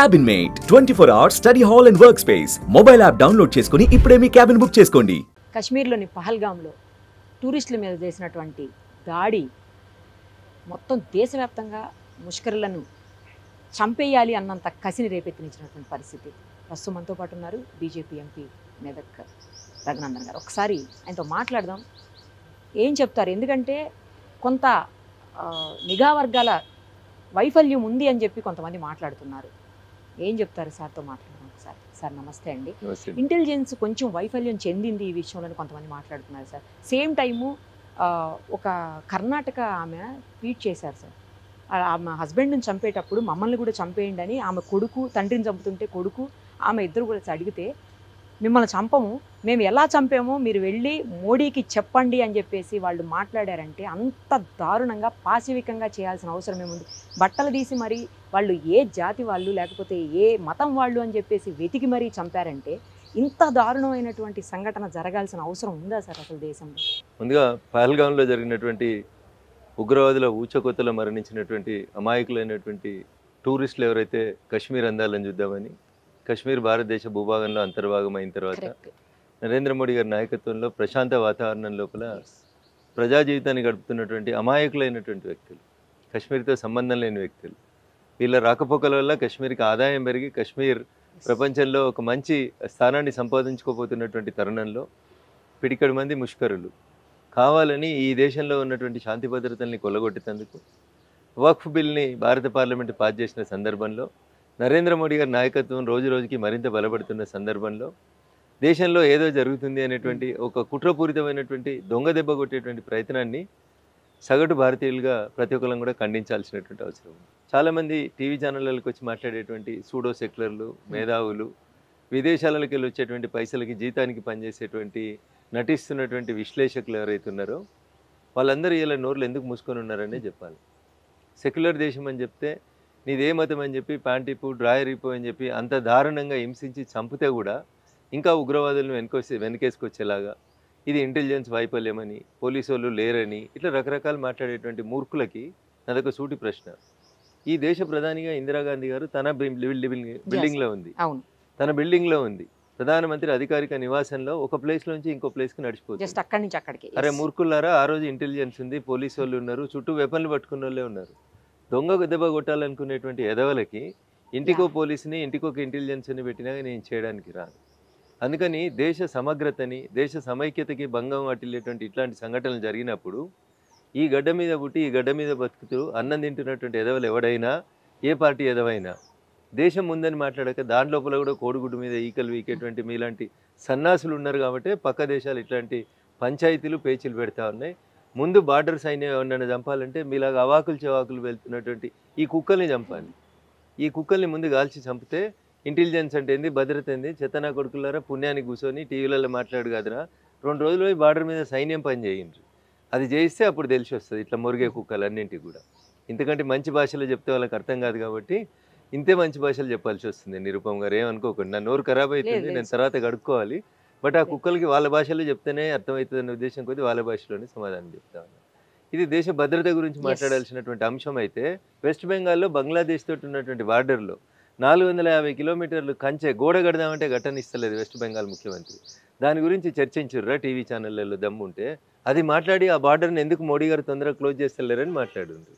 Cabin Mate 24-hour study hall and workspace. Mobile app download చేసుకొని ఇప్పుడే మీ cabin book చేసుకోండి. కశ్మీర్లోని పహల్గామ్లో టూరిస్టుల మీద చేసినటువంటి దాడి మొత్తం దేశవ్యాప్తంగా ముష్కరులను చంపేయాలి అన్నంత కసిని రేపెత్తించినటువంటి పరిస్థితి. ప్రస్తుతం మనతో పాటు ఉన్నారు బీజేపీ ఎంపీ మెదక్ రఘునందన్ గారు. ఒకసారి ఆయనతో మాట్లాడదాం. ఏం చెప్తారు? ఎందుకంటే కొంత నిఘా వర్గాల వైఫల్యం ఉంది అని చెప్పి కొంతమంది మాట్లాడుతున్నారు. ఏం చెప్తారు? సార్తో మాట్లాడదాం ఒకసారి. సార్ నమస్తే అండి. ఇంటెలిజెన్స్ కొంచెం వైఫల్యం చెందింది ఈ విషయంలో కొంతమంది మాట్లాడుతున్నారు సార్. సేమ్ టైము ఒక కర్ణాటక ఆమె ట్వీట్ చేశారు సార్. ఆమె హస్బెండ్ని చంపేటప్పుడు మమ్మల్ని కూడా చంపేయండి అని ఆమె కొడుకు, తండ్రిని చంపుతుంటే కొడుకు, ఆమె ఇద్దరు కూడా అడిగితే మిమ్మల్ని చంపము, మేము ఎలా చంపామో మీరు వెళ్ళి మోడీకి చెప్పండి అని చెప్పేసి వాళ్ళు మాట్లాడారంటే అంత దారుణంగా పాశవికంగా చేయాల్సిన అవసరం ఏముంది? బట్టలు తీసి మరి వాళ్ళు ఏ జాతి వాళ్ళు లేకపోతే ఏ మతం వాళ్ళు అని చెప్పేసి వెతికి మరీ చంపారంటే ఇంత దారుణమైనటువంటి సంఘటన జరగాల్సిన అవసరం ఉందా సార్ అసలు దేశంలో? ముందుగా పహల్గాంలో జరిగినటువంటి ఉగ్రవాదుల ఊచకొత్తలో మరణించినటువంటి అమాయకులైనటువంటి టూరిస్టులు ఎవరైతే కశ్మీర్ అందాలని చూద్దామని కశ్మీర్ భారతదేశ భూభాగంలో అంతర్భాగం అయిన తర్వాత నరేంద్ర మోడీ గారి నాయకత్వంలో ప్రశాంత వాతావరణం లోపల ప్రజా జీవితాన్ని గడుపుతున్నటువంటి అమాయకులైనటువంటి వ్యక్తులు, కశ్మీర్తో సంబంధం లేని వ్యక్తులు, వీళ్ళ రాకపోకల వల్ల కశ్మీర్కి ఆదాయం పెరిగి కశ్మీర్ ప్రపంచంలో ఒక మంచి స్థానాన్ని సంపాదించుకోబోతున్నటువంటి తరుణంలో పిడికడి మంది ముష్కరులు కావాలని ఈ దేశంలో ఉన్నటువంటి శాంతి భద్రతల్ని కొల్లగొట్టేందుకు వక్ఫ్ బిల్ని భారత పార్లమెంటు పాస్ చేసిన సందర్భంలో నరేంద్ర మోడీ గారి నాయకత్వం రోజు రోజుకి మరింత బలపడుతున్న సందర్భంలో దేశంలో ఏదో జరుగుతుంది అనేటువంటి ఒక కుట్రపూరితమైనటువంటి దొంగ దెబ్బ కొట్టేటువంటి ప్రయత్నాన్ని సగటు భారతీయులుగా ప్రతి ఒక్కరం కూడా ఖండించాల్సినటువంటి అవసరం ఉంది. చాలామంది టీవీ ఛానళ్ళకి వచ్చి మాట్లాడేటువంటి సూడో సెక్యులర్లు, మేధావులు, విదేశాలకు వెళ్ళి వచ్చేటువంటి పైసలకి జీతానికి పనిచేసేటువంటి నటిస్తున్నటువంటి విశ్లేషకులు ఎవరైతే ఉన్నారో వాళ్ళందరూ ఇలా నోర్లు ఎందుకు మూసుకొని ఉన్నారనే చెప్పాలి. సెక్యులర్ దేశం అని చెప్తే నీదే మతం అని చెప్పి ప్యాంటిపు డ్రాయరిపు అని చెప్పి అంత దారుణంగా హింసించి చంపితే కూడా ఇంకా ఉగ్రవాదులను వెనకేసుకొచ్చేలాగా ఇది ఇంటెలిజెన్స్ వైఫల్యమని, పోలీసు వాళ్ళు లేరని ఇట్లా రకరకాలు మాట్లాడేటువంటి మూర్ఖులకి నాదొక సూటి ప్రశ్న. ఈ దేశ ప్రధానిగా ఇందిరాగాంధీ గారు తన బిల్డింగ్లో ఉంది, తన బిల్డింగ్లో ఉంది. ప్రధానమంత్రి అధికారిక నివాసంలో ఒక ప్లేస్ నుంచి ఇంకో ప్లేస్కి నడిచిపోతుంది. అరే మూర్ఖులారా, ఆ రోజు ఇంటెలిజెన్స్ ఉంది, పోలీసు వాళ్ళు ఉన్నారు, చుట్టూ వెపన్లు పట్టుకున్న వాళ్ళే ఉన్నారు. దొంగ దెబ్బ కొట్టాలనుకునేటువంటి ఎదవలకి ఇంటికో పోలీసుని ఇంటికొక ఇంటెలిజెన్స్ని పెట్టినా నేను చేయడానికి రాను. అందుకని దేశ సమగ్రతని, దేశ సమైక్యతకి భంగం వాటిల్లేటువంటి ఇట్లాంటి సంఘటనలు జరిగినప్పుడు ఈ గడ్డ మీద పుట్టి ఈ గడ్డ మీద బతుకుతూ అన్నం తింటున్నటువంటి ఎదవలు ఎవడైనా, ఏ పార్టీ ఎదవైనా దేశం ముందని మాట్లాడక దాని లోపల కూడా కోడిగుడ్డు మీద ఈకలు వీకేటువంటి మీలాంటి సన్నాసులు ఉన్నారు కాబట్టి పక్క దేశాలు ఇట్లాంటి పంచాయతీలు పేచీలు పెడతా ఉన్నాయి. ముందు బార్డర్ సైన్యం ఎవరినైనా చంపాలంటే మీలాగా అవాకులు చెవాకులు వెళ్తున్నటువంటి ఈ కుక్కల్ని చంపాలి. ఈ కుక్కల్ని ముందు కాల్చి చంపితే ఇంటెలిజెన్స్ అంటే ఏంది, భద్రత ఏంది, చెత్తనా కొడుకులారా పుణ్యానికి కూర్చొని టీవీలలో మాట్లాడు కాదురా, 2 రోజులు పోయి బార్డర్ మీద సైన్యం పని చేయండి. అది చేయిస్తే అప్పుడు తెలిసి వస్తుంది ఇట్లా మురిగే కుక్కలన్నింటికి కూడా. ఇంతకంటే మంచి భాషలో చెప్తే వాళ్ళకి అర్థం కాదు కాబట్టి ఇంతే మంచి భాషలు చెప్పాల్సి వస్తుంది. నిరుపమ్ గారు ఏమనుకోకండి, నా నోరు ఖరాబ్ అవుతుంది, నేను తర్వాత గడుక్కోవాలి. బట్ ఆ కుక్కలకి వాళ్ళ భాషలో చెప్తేనే అర్థమవుతుంది అనే ఉద్దేశం కొద్ది వాళ్ళ భాషలోనే సమాధానం చెప్తా ఉన్నాను. ఇది దేశ భద్రత గురించి మాట్లాడాల్సినటువంటి అంశం అయితే వెస్ట్ బెంగాల్లో బంగ్లాదేశ్ తోటి ఉన్నటువంటి బార్డర్లో 450 కిలోమీటర్లు కంచె గోడ కడదామంటే ఘటనిస్తలేదు వెస్ట్ బెంగాల్ ముఖ్యమంత్రి. దాని గురించి చర్చించుర్రా టీవీ ఛానళ్ళల్లో దమ్ముంటే అది మాట్లాడి ఆ బార్డర్ని ఎందుకు మోడీ గారు తొందరగా క్లోజ్ చేస్తలేరని మాట్లాడుండ్రు.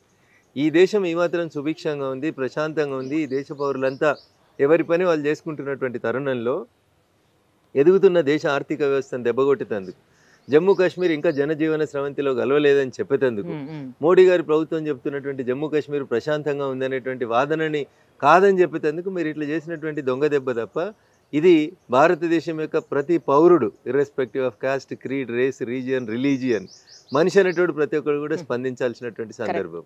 ఈ దేశం ఏమాత్రం సుభిక్షంగా ఉంది, ప్రశాంతంగా ఉంది. ఈ దేశ పౌరులంతా ఎవరి పని వాళ్ళు చేసుకుంటున్నటువంటి తరుణంలో ఎదుగుతున్న దేశ ఆర్థిక వ్యవస్థను దెబ్బగొట్టేందుకు, జమ్మూ కాశ్మీర్ ఇంకా జనజీవన స్రవంతిలో గలవలేదని చెప్పేందుకు మోడీ గారి ప్రభుత్వం చెప్తున్నటువంటి జమ్మూ కాశ్మీర్ ప్రశాంతంగా ఉందనేటువంటి వాదనని కాదని చెప్పేందుకు మీరు ఇట్లా చేసినటువంటి దొంగ దెబ్బ తప్ప ఇది భారతదేశం యొక్క ప్రతి పౌరుడు irrespective of caste, creed, race, region, religion మనిషి అనేటువంటి ప్రతి ఒక్కరు కూడా స్పందించాల్సినటువంటి సందర్భం.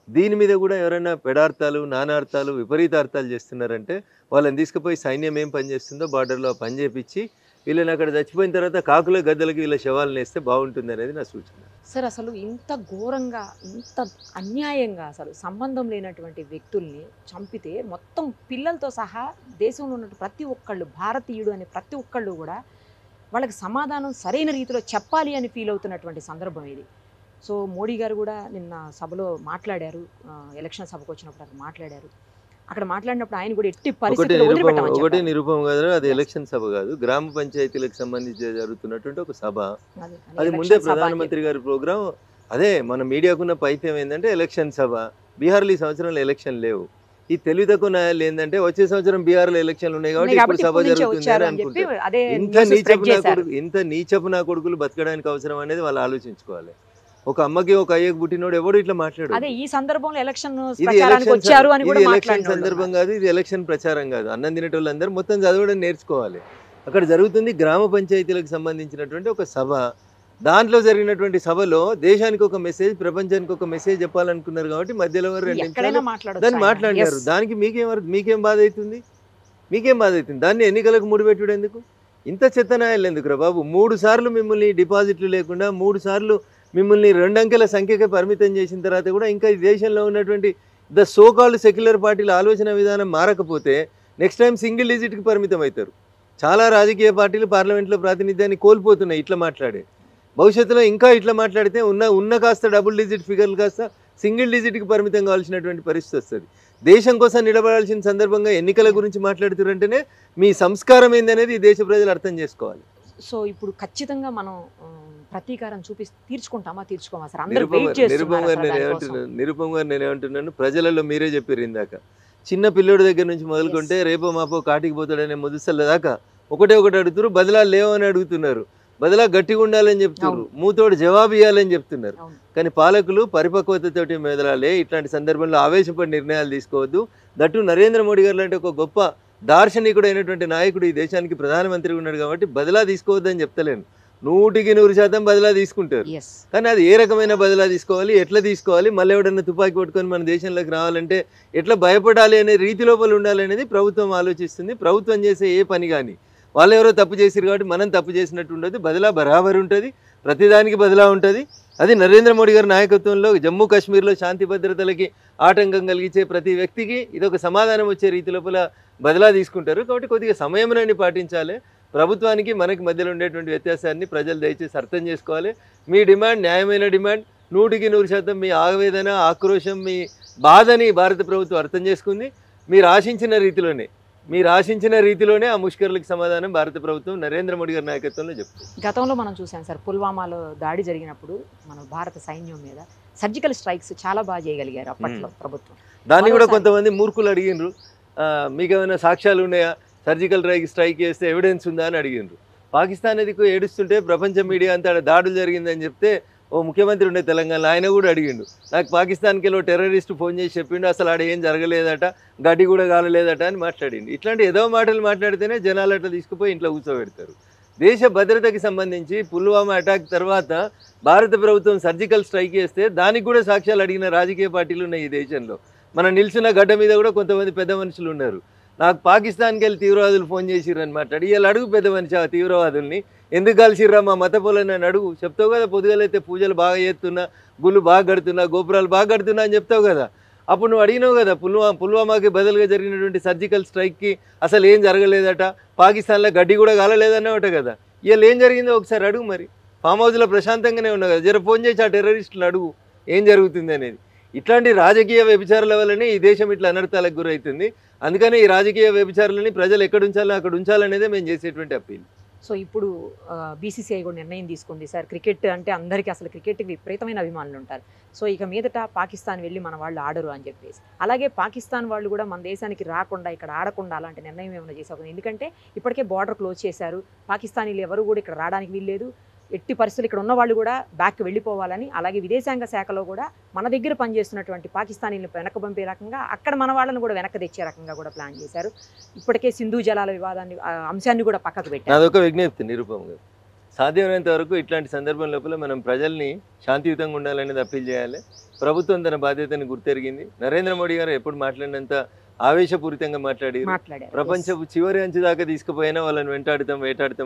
దీని మీద కూడా ఎవరైనా పెడార్థాలు, నానార్థాలు, విపరీతార్థాలు చేస్తున్నారంటే వాళ్ళని తీసుకుపోయి సైన్యం ఏం పనిచేస్తుందో బార్డర్లో పని చేపించి వీళ్ళని అక్కడ చచ్చిపోయిన తర్వాత కాకుల గద్దలకి వీళ్ళ శవాలను వేస్తే బాగుంటుంది అనేది నా సూచన. సార్ అసలు ఇంత ఘోరంగా, ఇంత అన్యాయంగా అసలు సంబంధం లేనటువంటి వ్యక్తుల్ని చంపితే మొత్తం పిల్లలతో సహా దేశంలో ఉన్న ప్రతి ఒక్కళ్ళు, భారతీయుడు అనే ప్రతి ఒక్కళ్ళు కూడా వాళ్ళకి సమాధానం సరైన రీతిలో చెప్పాలి అని ఫీల్ అవుతున్నటువంటి సందర్భం ఇది. సో మోడీ గారు కూడా నిన్న సభలో మాట్లాడారు, ఎలక్షన్ సభకు వచ్చినప్పుడు అక్కడ మాట్లాడారు. అక్కడ మాట్లాడినప్పుడు ఆయన కూడా ఎట్టి ఒకటి పరిస్థితుల్లో నిరుపమ వదిలిపెట్టమని ఒకటి చెప్పారు. నిరుపమ కాదు, అది Yes. ఎలక్షన్ సభ కాదు, గ్రామ పంచాయతీలకు సంబంధించి జరుగుతున్నటువంటి ఒక సభ. అది అది election ముందే సభ అని చెప్పి. ప్రధానమంత్రి గారి ప్రోగ్రాం. అదే మన మీడియాకున్న పైత్యం ఏంటంటే ఎలక్షన్ సభ. బీహార్లో ఈ సంవత్సరంలో ఎలక్షన్ లేవు. ఈ తెలివి తక్కువ నాయాలు ఏంటంటే వచ్చే సంవత్సరం బీహార్లో ఎలక్షన్లు ఉన్నాయి కాబట్టి ఇప్పుడు కాబట్టి సభ ఇప్పటి నుంచే జరుగుతుంది వచ్చారు అని అని చెప్పి అనుకుంటారు. అదే ఇంత న్యూస్ నీచపు స్ప్రెడ్ నా చేశారు. కొడుకు ఇంత నీచపు నా కొడుకులు బతకడానికి అవసరం అనేది వాళ్ళు ఆలోచించుకోవాలి. ఒక అమ్మకి ఒక అయ్యకు పుట్టినోడు ఎవడు ఇట్లా మాట్లాడు. అదే ఈ సందర్భంలో ఎలక్షన్ ఇది ప్రచారానికి ఎలక్షన్ వచ్చారు అని కూడా ఇది ఎలక్షన్ మాట్లాడిన సందర్భం కాదు, ఇది ఎలక్షన్ ప్రచారం కాదు. అన్నం తినేటోళ్ళందరూ మొత్తం చదవడం నేర్చుకోవాలి. అక్కడ జరుగుతుంది గ్రామ పంచాయతీలకు సంబంధించినటువంటి ఒక సభ. దాంట్లో జరిగినటువంటి సభలో దేశానికి ఒక మెసేజ్, ప్రపంచానికి ఒక మెసేజ్ చెప్పాలనుకున్నారు కాబట్టి మధ్యలో 2 ఎక్కడైనా నిమిషాలు మాట్లాడొచ్చు దాన్ని ఆయన. మాట్లాడినారు. Yes. దానికి మీకేం బాధ అవుతుంది? మీకేం బాధ అవుతుంది? దాన్ని ఎన్నికలకు ముడిపెట్టుడు ఎందుకు? ఇంత చెత్తనాయాలు ఎందుకు రా బాబు? 3 సార్లు మిమ్మల్ని డిపాజిట్లు లేకుండా 3 సార్లు మిమ్మల్ని 2 అంకెల సంఖ్యకే పరిమితం చేసిన తర్వాత కూడా ఇంకా ఈ దేశంలో ఉన్నటువంటి ద సోకాల్డ్ సెక్యులర్ పార్టీల ఆలోచన విధానం మారకపోతే నెక్స్ట్ టైం సింగిల్ డిజిట్కి పరిమితం అవుతారు. చాలా రాజకీయ పార్టీలు పార్లమెంట్లో ప్రాతినిధ్యాన్ని కోల్పోతున్నాయి ఇట్లా మాట్లాడే. భవిష్యత్తులో ఇంకా ఇట్లా మాట్లాడితే ఉన్న కాస్త డబుల్ డిజిట్ ఫిగర్లు కాస్త సింగిల్ డిజిట్కి పరిమితం కావాల్సినటువంటి పరిస్థితి వస్తుంది. దేశం కోసం నిలబడాల్సిన సందర్భంగా ఎన్నికల గురించి మాట్లాడుతున్నారంటేనే మీ సంస్కారం ఏందనేది ఈ దేశ ప్రజలు అర్థం చేసుకోవాలి. సో ఇప్పుడు ఖచ్చితంగా మనం ప్రతీకారం తీర్చుకుంటామా తీర్చుకోమా సార్? అందరూ వెయిట్ చేస్తున్నారు అసలు దానికోసం. నిరుపమ గారు నేనేమంటున్నాను, ప్రజలలో మీరే చెప్పారు ఇందాక, చిన్న పిల్లోడి దగ్గర నుంచి మొదలుకుంటే రేపో మాపో కాటికి పోతాడనే ముదుసల దాకా ఒకటే ఒకటి అడుగుతారు, బదిలా లేవని అడుగుతున్నారు, బదిలా గట్టిగా ఉండాలని చెప్తున్నారు, మూతోడు జవాబు ఇవ్వాలని చెప్తున్నారు. అవును. కానీ పాలకులు పరిపక్వతతోటి మెదలాలే. ఇట్లాంటి సందర్భంలో ఆవేశపడి నిర్ణయాలు తీసుకోవద్దు. దట్టు నరేంద్ర మోడీ గారు లాంటి ఒక గొప్ప దార్శనికుడు అయినటువంటి నాయకుడు ఈ దేశానికి ప్రధానమంత్రి ఉన్నాడు కాబట్టి బదిలా తీసుకోవద్దని చెప్తలేను. 100% బదిలా తీసుకుంటారు. Yes. కానీ అది ఏ రకమైన బదిలా తీసుకోవాలి, ఎట్లా తీసుకోవాలి, మళ్ళీ ఎవడన్నా తుపాకీ పట్టుకొని మన దేశంలోకి రావాలంటే ఎట్లా భయపడాలి అనే రీతి లోపల ఉండాలనేది ప్రభుత్వం ఆలోచిస్తుంది. ప్రభుత్వం చేసే ఏ పని కానీ వాళ్ళు ఎవరో తప్పు చేసిరు కాబట్టి మనం తప్పు చేసినట్టు ఉండదు. బదిలా బరాబర్ ఉంటుంది, ప్రతిదానికి బదిలా ఉంటుంది. అది నరేంద్ర మోడీ గారి నాయకత్వంలో జమ్మూ కాశ్మీర్లో శాంతి భద్రతలకి ఆటంకం కలిగించే ప్రతి వ్యక్తికి ఇదొక సమాధానం వచ్చే రీతి లోపల బదిలా తీసుకుంటారు. కాబట్టి కొద్దిగా సమయంలోని పాటించాలి. ప్రభుత్వానికి మనకి మధ్యలో ఉండేటువంటి వ్యత్యాసాన్ని ప్రజలు దయచేసి అర్థం చేసుకోవాలి. మీ డిమాండ్ న్యాయమైన డిమాండ్, 100% మీ ఆవేదన, ఆక్రోశం, మీ బాధని భారత ప్రభుత్వం అర్థం చేసుకుంది. మీరు ఆశించిన రీతిలోనే ఆ ముష్కరులకు సమాధానం భారత ప్రభుత్వం నరేంద్ర మోడీ గారి నాయకత్వంలో చెప్తుంది. గతంలో మనం చూసాం సార్, పుల్వామాలో దాడి జరిగినప్పుడు మన భారత సైన్యం మీద సర్జికల్ స్ట్రైక్స్ చాలా బాగా చేయగలిగారు అప్పట్లో ప్రభుత్వం. దాన్ని కూడా కొంతమంది మూర్ఖులు అడిగినారు, మీకు ఏమైనా సాక్ష్యాలు ఉన్నాయా, సర్జికల్ స్ట్రైక్ చేస్తే ఎవిడెన్స్ ఉందా అని అడిగినారు. పాకిస్తాన్ అది ఏడుస్తుంటే ప్రపంచ మీడియా అంతా దాడులు జరిగిందని చెప్తే ఓ ముఖ్యమంత్రి ఉండే తెలంగాణలో ఆయన కూడా అడిగిండు, నాకు పాకిస్తాన్కి వెళ్ళి టెర్రరిస్ట్ ఫోన్ చేసి చెప్పిండు అసలు ఆడ ఏం జరగలేదట, గడ్డి కూడా కాలలేదట అని మాట్లాడిండు. ఇట్లాంటి ఏదో మాటలు మాట్లాడితేనే జనాలు అట్లా తీసుకుపోయి ఇంట్లో కూర్చోబెడతారు. దేశ భద్రతకి సంబంధించి పుల్వామా అటాక్ తర్వాత భారత ప్రభుత్వం సర్జికల్ స్ట్రైక్ చేస్తే దానికి కూడా సాక్ష్యాలు అడిగిన రాజకీయ పార్టీలు ఉన్నాయి ఈ దేశంలో. మన నిల్చున్న గడ్డ మీద కూడా కొంతమంది పెద్ద మనుషులు ఉన్నారు. నాకు పాకిస్తాన్కి వెళ్ళి తీవ్రవాదులు ఫోన్ చేసిర్రని మాట్లాడి ఇలా అడుగు పెద్ద మనిషి ఆ తీవ్రవాదుల్ని ఎందుకు కలిసిర్రా మా మత పొలని అని అడుగు. చెప్తావు కదా, పొద్దుగలైతే పూజలు బాగా చేస్తున్నా, గుళ్ళు బాగా కడుతున్నా, గోపురాలు బాగా కడుతున్నా అని చెప్తావు కదా. అప్పుడు నువ్వు అడిగినావు కదా, పుల్వామాకి బదులుగా జరిగినటువంటి సర్జికల్ స్ట్రైక్కి అసలు ఏం జరగలేదట, పాకిస్తాన్లో గడ్డి కూడా కాలలేదన్నమాట కదా. ఇవాళ ఏం జరిగిందో ఒకసారి అడుగు. మరి ఫామ్ హౌస్లో ప్రశాంతంగానే ఉన్నావు కదా, జర ఫోన్ చేసి ఆ టెర్రరిస్టులు అడుగు ఏం జరుగుతుంది అనేది. ఇట్లాంటి రాజకీయ వ్యభిచారాల వల్లనే ఈ దేశం ఇట్లా అనర్థాలకు గురవుతుంది. అందుకనే ఈ రాజకీయ వ్యభిచారాలని ప్రజలు ఎక్కడ ఉంచాలో అక్కడ ఉంచాలనేదే మేము చేసేటువంటి అప్పీల్. సో ఇప్పుడు బీసీసీఐ కూడా నిర్ణయం తీసుకుంది సార్, క్రికెట్ అంటే అందరికీ అసలు క్రికెట్కి విపరీతమైన అభిమానులు ఉంటారు. సో ఇక మీదట పాకిస్తాన్ వెళ్ళి మన వాళ్ళు ఆడరు అని చెప్పేసి, అలాగే పాకిస్తాన్ వాళ్ళు కూడా మన దేశానికి రాకుండా ఇక్కడ ఆడకుండా అలాంటి నిర్ణయం ఏమైనా చేసారు? ఎందుకంటే ఇప్పటికే బార్డర్ క్లోజ్ చేశారు, పాకిస్తానీలు ఎవరు కూడా ఇక్కడ రావడానికి వీల్లేదు, ఎట్టి పరిస్థితులు ఇక్కడ ఉన్న వాళ్ళు కూడా బ్యాక్ వెళ్ళిపోవాలని, అలాగే విదేశాంగ శాఖలో కూడా మన దగ్గర పనిచేస్తున్నటువంటి పాకిస్తానీలను వెనక్కి పంపే రకంగా అక్కడ మన వాళ్ళని కూడా వెనక్కి తెచ్చే రకంగా కూడా ప్లాన్ చేశారు. ఇప్పటికే సింధు జలాల వివాదాన్ని అంశాన్ని కూడా పక్కకు పెట్టారు. అదొక విజ్ఞప్తి నిరుపమ గారు, సాధ్యమైనంత వరకు ఇట్లాంటి సందర్భం లోపల మనం ప్రజల్ని శాంతియుతంగా ఉండాలనేది అప్పీల్ చేయాలి. ప్రభుత్వం తన బాధ్యతను గుర్తెరిగింది. నరేంద్ర మోడీ గారు ఎప్పుడు మాట్లాడినంత ఆవేశపూరితంగా మాట్లాడారు. ప్రపంచపు చివరి అంచు దాకా తీసుకుపోయినా వాళ్ళని వేటాడుతాం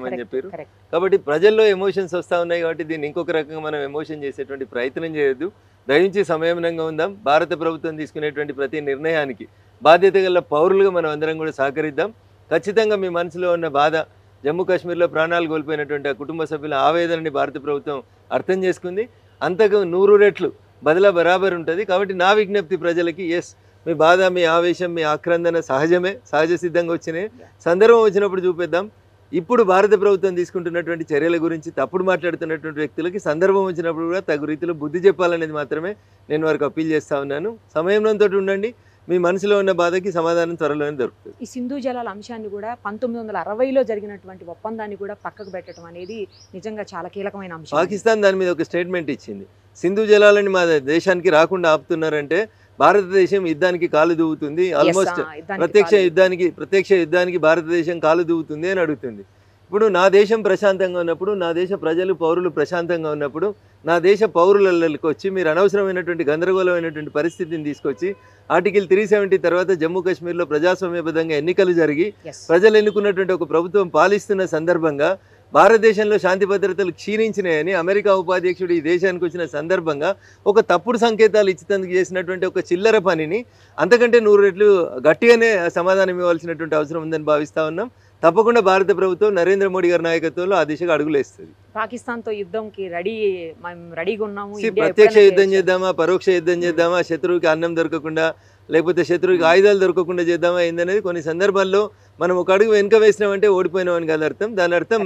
అని చెప్పారు. కాబట్టి ప్రజల్లో ఎమోషన్స్ వస్తూ ఉన్నాయి కాబట్టి దీన్ని ఇంకొక రకంగా మనం ఎమోషన్ చేసేటువంటి ప్రయత్నం చేయొద్దు. దయించి సంయమనంగా ఉందాం. భారత ప్రభుత్వం తీసుకునేటువంటి ప్రతి నిర్ణయానికి బాధ్యత గల పౌరులుగా మనం అందరం కూడా సహకరిద్దాం. ఖచ్చితంగా మీ మనసులో ఉన్న బాధ, జమ్మూ కాశ్మీర్లో ప్రాణాలు కోల్పోయినటువంటి ఆ కుటుంబ సభ్యుల ఆవేదనని భారత ప్రభుత్వం అర్థం చేసుకుంది. అంతకు 100 రెట్లు బదిలా బరాబర్ ఉంటుంది. కాబట్టి నా విజ్ఞప్తి ప్రజలకి, ఎస్ మీ బాధ, మీ ఆవేశం, మీ ఆక్రందన సహజమే, సహజ సిద్ధంగా వచ్చినాయి. సందర్భం వచ్చినప్పుడు చూపిద్దాం. ఇప్పుడు భారత ప్రభుత్వం తీసుకుంటున్నటువంటి చర్యల గురించి తప్పుడు మాట్లాడుతున్నటువంటి వ్యక్తులకి సందర్భం వచ్చినప్పుడు కూడా తగు రీతిలో బుద్ధి చెప్పాలనేది మాత్రమే నేను వారికి అప్పీల్ చేస్తా ఉన్నాను. సమయంతో ఉండండి, మీ మనసులో ఉన్న బాధకి సమాధానం త్వరలోనే దొరుకుతుంది. ఈ సింధు జలాల అంశాన్ని కూడా 1960లో జరిగినటువంటి ఒప్పందాన్ని కూడా పక్కకు పెట్టడం అనేది నిజంగా చాలా కీలకమైన అంశం. పాకిస్తాన్ దాని మీద ఒక స్టేట్మెంట్ ఇచ్చింది. సింధు జలాలని మా దేశానికి రాకుండా ఆపుతున్నారంటే భారతదేశం యుద్ధానికి కాలు దువ్వుతుంది, ఆల్మోస్ట్ ప్రత్యక్ష యుద్ధానికి భారతదేశం కాలు దువ్వుతుంది అని అడుగుతుంది. ఇప్పుడు నా దేశం ప్రశాంతంగా ఉన్నప్పుడు, నా దేశ ప్రజలు పౌరులు ప్రశాంతంగా ఉన్నప్పుడు, నా దేశ పౌరులకి వచ్చి మీరు అనవసరమైనటువంటి గందరగోళమైనటువంటి పరిస్థితిని తీసుకొచ్చి ఆర్టికల్ 370 తర్వాత జమ్మూ కాశ్మీర్లో ప్రజాస్వామ్యబద్ధంగా ఎన్నికలు జరిగి ప్రజలు ఎన్నుకున్నటువంటి ఒక ప్రభుత్వం పాలిస్తున్న సందర్భంగా భారతదేశంలో శాంతి భద్రతలు క్షీణించినాయని అమెరికా ఉపాధ్యక్షుడు ఈ దేశానికి వచ్చిన సందర్భంగా ఒక తప్పుడు సంకేతాలు ఇచ్చేందుకు చేసినటువంటి ఒక చిల్లర పనిని అంతకంటే 100 రెట్లు గట్టిగానే సమాధానం ఇవ్వాల్సినటువంటి అవసరం ఉందని భావిస్తా ఉన్నాం. తప్పకుండా భారత ప్రభుత్వం నరేంద్ర మోడీ గారి నాయకత్వంలో ఆ దిశగా అడుగులేస్తుంది. పాకిస్తాన్తో యుద్ధంకి రెడీగా ఉన్నాము. ప్రత్యక్ష యుద్ధం చేద్దామా, పరోక్ష యుద్ధం చేద్దామా, శత్రువుకి అన్నం దొరకకుండా లేకపోతే శత్రువుకి ఆయుధాలు దొరకకుండా చేద్దామా ఏందనేది కొన్ని సందర్భాల్లో మనం ఒక అడుగు వెనుక వేసినామంటే ఓడిపోయినామని కాదు అర్థం. దాని అర్థం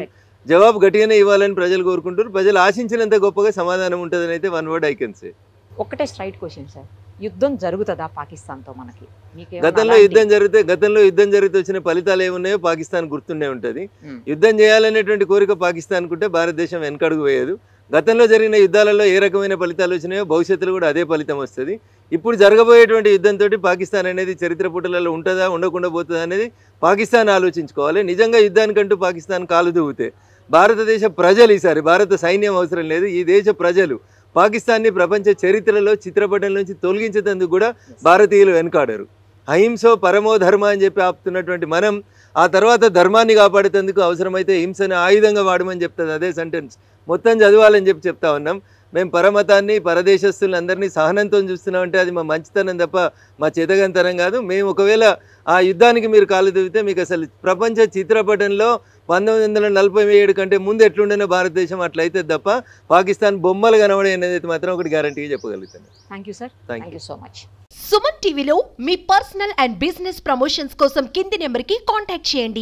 జవాబు గట్టిగానే ఇవ్వాలని ప్రజలు కోరుకుంటారు. ప్రజలు ఆశించినంత గొప్పగా సమాధానం ఉంటుందని అయితే one word I can say. ఒకటే స్ట్రైట్ క్వశ్చన్ సార్, యుద్ధం జరుగుతుందా పాకిస్తాన్తో? మనకి గతంలో యుద్ధం జరిగితే వచ్చిన ఫలితాలు ఏమున్నాయో పాకిస్తాన్ గుర్తుండే ఉంటుంది. యుద్ధం చేయాలనేటువంటి కోరిక పాకిస్తాన్ కుంటే భారతదేశం వెనకడుగు వేయదు. గతంలో జరిగిన యుద్ధాలలో ఏ రకమైన ఫలితాలు వచ్చినాయో భవిష్యత్తులో కూడా అదే ఫలితం వస్తుంది. ఇప్పుడు జరగబోయేటువంటి యుద్ధంతో పాకిస్తాన్ అనేది చరిత్ర పుటలలో ఉంటుందా, ఉండకుండా పోతుందా అనేది పాకిస్తాన్ ఆలోచించుకోవాలి. నిజంగా యుద్ధానికంటూ పాకిస్తాన్ కాలు దువ్వుతే భారతదేశ ప్రజలు, ఈసారి భారత సైన్యం అవసరం లేదు, ఈ దేశ ప్రజలు పాకిస్తాన్ని ప్రపంచ చరిత్రలో చిత్రపటం నుంచి తొలగించేందుకు కూడా భారతీయులు వెనకాడరు. అహింసో పరమో ధర్మ అని చెప్పి ఆపుతున్నటువంటి మనం ఆ తర్వాత ధర్మాన్ని కాపాడేందుకు అవసరమైతే హింసని ఆయుధంగా వాడమని చెప్తుంది అదే సెంటెన్స్. మొత్తం చదవాలని చెప్పి చెప్తా ఉన్నాం. మేము పరమతాన్ని, పరదేశస్తులను అందరినీ సహనంతో చూస్తున్నామంటే అది మా మంచితనం తప్ప మా చేతగంతనం కాదు. మేము ఒకవేళ ఆ యుద్ధానికి మీరు కాలు దిగితే మీకు అసలు ప్రపంచ చిత్రపటంలో 1947 కంటే ముందు ఎట్లుండేనో భారతదేశం అట్లయితే తప్ప పాకిస్తాన్ బొమ్మలు కనబడే అనేది మాత్రం ఒకటి గ్యారంటీగా చెప్పగలుగుతాను. Thank you sir, thank you so much. Suman టీవీలో మీ పర్సనల్ అండ్ బిజినెస్ ప్రమోషన్స్ కోసం కింది నెంబర్కి కాంటాక్ట్ చేయండి.